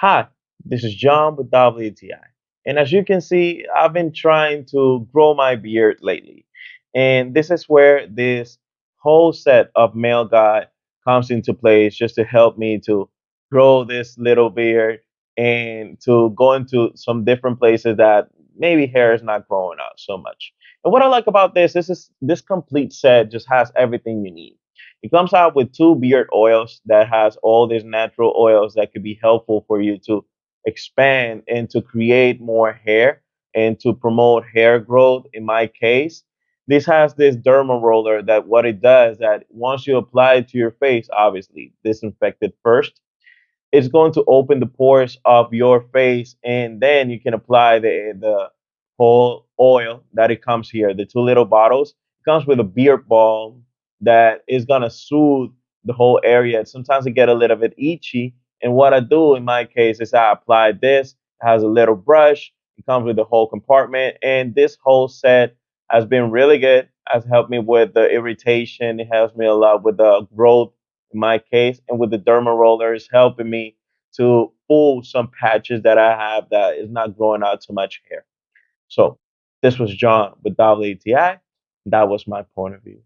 Hi, this is John with WTI. And as you can see, I've been trying to grow my beard lately. And this is where this whole set of male guide comes into place just to help me to grow this little beard and to go into some different places that maybe hair is not growing out so much. And what I like about this is this complete set just has everything you need. It comes out with two beard oils that has all these natural oils that could be helpful for you to expand and to create more hair and to promote hair growth. In my case, this has this derma roller that what it does that once you apply it to your face, obviously disinfect it first, it's going to open the pores of your face, and then you can apply the whole oil that it comes here, the two little bottles. It comes with a beard balm that is gonna soothe the whole area. Sometimes it get a little bit itchy, and what I do in my case is I apply this. It has a little brush. It comes with the whole compartment, and this whole set has been really good. Has helped me with the irritation. It helps me a lot with the growth in my case, and with the derma rollers helping me to pull some patches that I have that is not growing out too much hair. So this was John with WTI. That was my point of view.